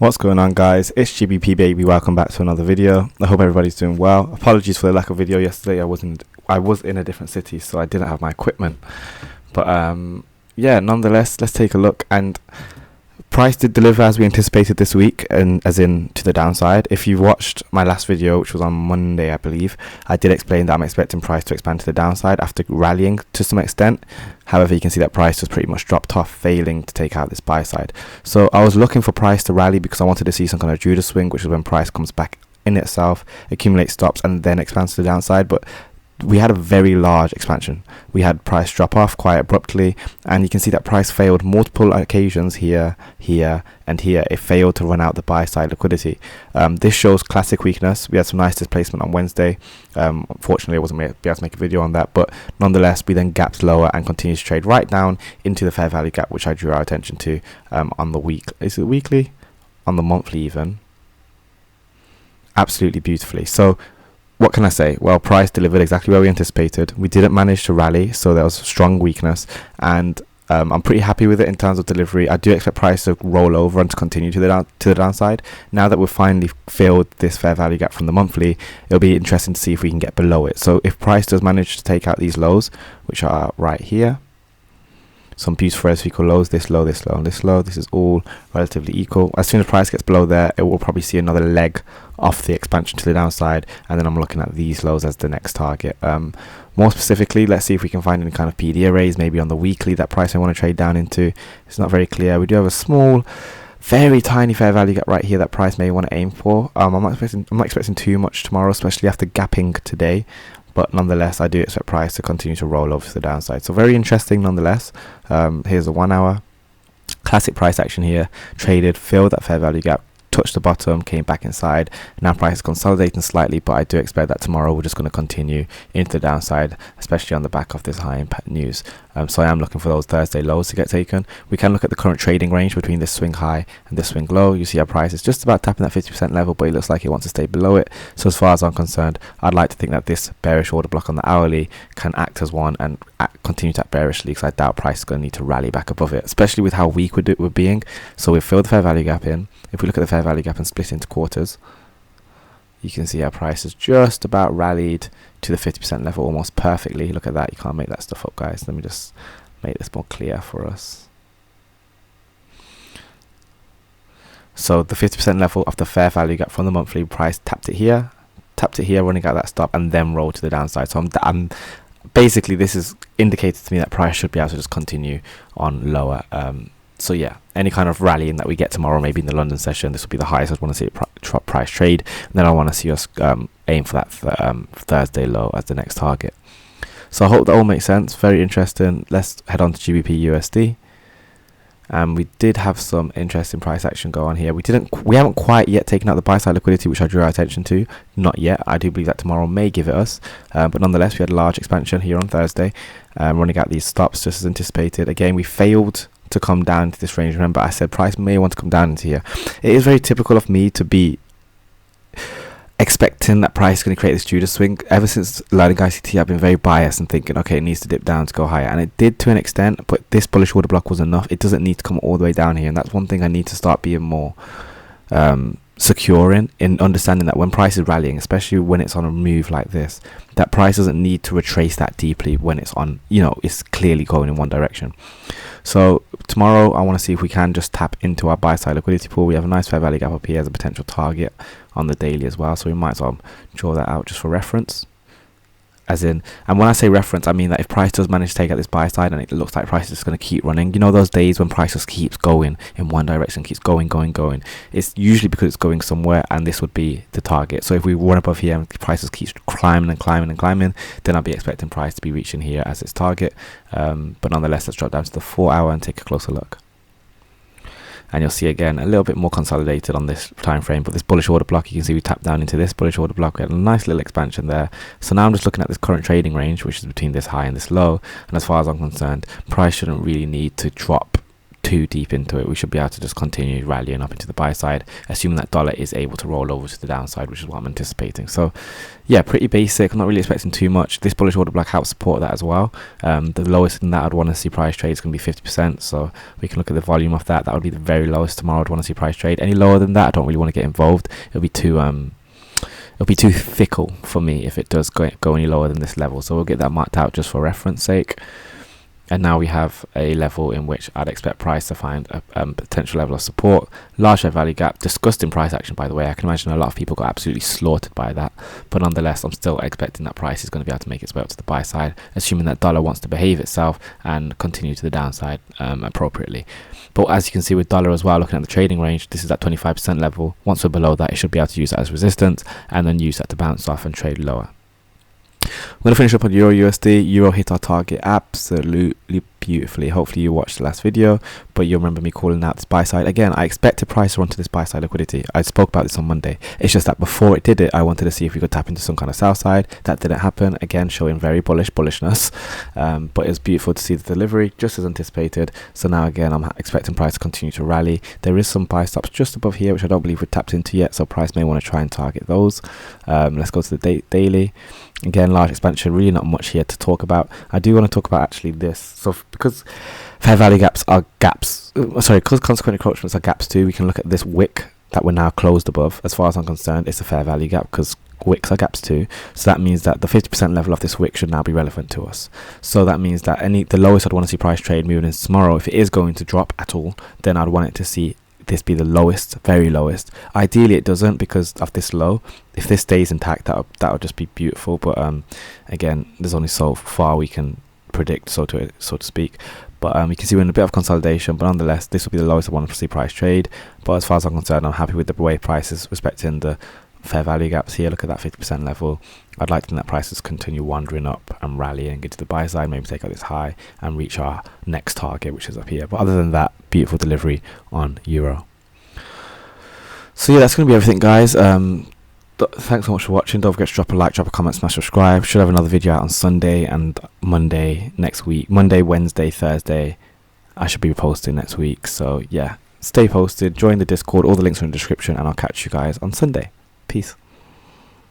What's going on, guys? It's GBP baby. Welcome back to another video. I hope everybody's doing well. Apologies for the lack of video yesterday. I was in a different city, so I didn't have my equipment. But yeah, nonetheless, let's take a look. And price did deliver as we anticipated this week, and as in to the downside. If you've watched my last video, which was on Monday, I believe, I did explain that I'm expecting price to expand to the downside after rallying to some extent. However, you can see that price was pretty much dropped off, failing to take out this buy side. So I was looking for price to rally because I wanted to see some kind of Judas swing, which is when price comes back in itself, accumulates stops, and then expands to the downside. But we had a very large expansion. We had price drop off quite abruptly, and you can see that price failed multiple occasions here, and here. It failed to run out the buy side liquidity. This shows classic weakness. We had some nice displacement on Wednesday. Unfortunately, I wasn't able to make a video on that, but nonetheless, we then gapped lower and continued to trade right down into the fair value gap, which I drew our attention to on the week. Is it weekly? On the monthly even. Absolutely beautifully. So what can I say? Well, price delivered exactly where we anticipated. We didn't manage to rally, so there was strong weakness, and I'm pretty happy with it in terms of delivery. I do expect price to roll over and to continue to the downside. Now that we've finally filled this fair value gap from the monthly, it'll be interesting to see if we can get below it. So if price does manage to take out these lows, which are right here, some beautiful equal lows, this low, this low, and this low. This is all relatively equal. As soon as price gets below there, it will probably see another leg off the expansion to the downside, and then I'm looking at these lows as the next target. More specifically, let's see if we can find any kind of PD arrays, maybe on the weekly, that price I want to trade down into. It's not very clear. We do have a small, very tiny fair value gap right here that price may want to aim for. I'm not expecting too much tomorrow, especially after gapping today. But nonetheless, I do expect price to continue to roll over to the downside. So very interesting nonetheless. Here's a 1 hour. Classic price action here. Traded, filled that fair value gap, touched the bottom, came back inside. Now price is consolidating slightly, but I do expect that tomorrow we're just going to continue into the downside, especially on the back of this high impact news. So I am looking for those Thursday lows to get taken. We can look at the current trading range between this swing high and this swing low. You see our price is just about tapping that 50% level, but it looks like it wants to stay below it. So as far as I'm concerned, I'd like to think that this bearish order block on the hourly can act as one and continue to act bearishly, because I doubt price is going to need to rally back above it, especially with how weak we're being. So we've filled the fair value gap in. If we look at the fair value gap and split into quarters, you can see our price has just about rallied to the 50% level almost perfectly. Look at that. You can't make that stuff up, guys. Let me just make this more clear for us. So the 50% level of the fair value gap from the monthly, price tapped it here, running out that stop, and then rolled to the downside. So I'm basically, this is indicated to me that price should be able to just continue on lower. So yeah, any kind of rallying that we get tomorrow, maybe in the London session, this will be the highest I want to see it price trade. And then I want to see us aim for that Thursday low as the next target. So I hope that all makes sense. Very interesting. Let's head on to GBP USD. We did have some interesting price action go on here. We haven't quite yet taken out the buy side liquidity, which I drew our attention to. Not yet. I do believe that tomorrow may give it us. But nonetheless, we had a large expansion here on Thursday, running out these stops just as anticipated. Again, we failed to come down into this range. Remember, I said price may want to come down into here. It is very typical of me to be expecting that price is going to create this Judas swing. Ever since learning ICT, I've been very biased and thinking, okay, it needs to dip down to go higher, and it did to an extent, but this bullish order block was enough. It doesn't need to come all the way down here, and that's one thing I need to start being more secure in understanding, that when price is rallying, especially when it's on a move like this, that price doesn't need to retrace that deeply when it's on, it's clearly going in one direction. So tomorrow I want to see if we can just tap into our buy side liquidity pool. We have a nice fair value gap up here as a potential target on the daily as well, so we might as well draw that out just for reference. And when I say reference, I mean that if price does manage to take out this buy side and it looks like price is just going to keep running, those days when price just keeps going in one direction, keeps going, it's usually because it's going somewhere, and this would be the target. So if we run above here and price just keeps climbing, then I'll be expecting price to be reaching here as its target. But nonetheless, let's drop down to the 4 hour and take a closer look. And you'll see again a little bit more consolidated on this time frame, but this bullish order block, you can see we tapped down into this bullish order block. We had a nice little expansion there. So now I'm just looking at this current trading range, which is between this high and this low, and as far as I'm concerned, price shouldn't really need to drop too deep into it. We should be able to just continue rallying up into the buy side, assuming that dollar is able to roll over to the downside, which is what I'm anticipating. So yeah, pretty basic. I'm not really expecting too much. This bullish order block helps support that as well. The lowest in that I'd want to see price trade is going to be 50%, so we can look at the volume of that. That would be the very lowest tomorrow I'd want to see price trade. Any lower than that, I don't really want to get involved. It'll be too fickle for me if it does go any lower than this level. So we'll get that marked out just for reference sake. And now we have a level in which I'd expect price to find a potential level of support. Large fair value gap, disgusting price action, by the way. I can imagine a lot of people got absolutely slaughtered by that. But nonetheless, I'm still expecting that price is going to be able to make its way up to the buy side, assuming that dollar wants to behave itself and continue to the downside appropriately. But as you can see with dollar as well, looking at the trading range, this is that 25% level. Once we're below that, it should be able to use that as resistance and then use that to bounce off and trade lower. I'm going to finish up on Euro USD. Euro hit our target absolutely beautifully. Hopefully you watched the last video, but you'll remember me calling out this buy side. Again, I expected price to run to this buy side liquidity. I spoke about this on Monday. It's just that before it did it, I wanted to see if we could tap into some kind of sell side. That didn't happen. Again, showing very bullishness. But it's beautiful to see the delivery, just as anticipated. So now again, I'm expecting price to continue to rally. There is some buy stops just above here, which I don't believe we've tapped into yet. So price may want to try and target those. Let's go to the daily. Again, large expansion, really not much here to talk about. I do want to talk about actually this. So because fair value gaps are gaps, because consequent encroachments are gaps too, we can look at this wick that we're now closed above. As far as I'm concerned, it's a fair value gap because wicks are gaps too. So that means that the 50% level of this wick should now be relevant to us. So that means that the lowest I'd want to see price trade moving into tomorrow, if it is going to drop at all, then I'd want it to see this be the lowest, very lowest. Ideally it doesn't because of this low. If this stays intact, that would just be beautiful. But again, there's only so far we can predict, so to speak. But you can see we're in a bit of consolidation, but nonetheless this will be the lowest I want to see price trade. But as far as I'm concerned, I'm happy with the way price is respecting the fair value gaps here. Look at that 50% level. I'd like to think that prices continue wandering up and rallying, get to the buy side, maybe take out this high and reach our next target, which is up here. But other than that, beautiful delivery on Euro. So yeah, that's going to be everything, guys. Thanks so much for watching. Don't forget to drop a like, drop a comment, smash subscribe. Should have another video out on Sunday and Monday next week. Monday, Wednesday, Thursday I should be posting next week. So yeah, stay posted, join the Discord, all the links are in the description, and I'll catch you guys on Sunday. Peace.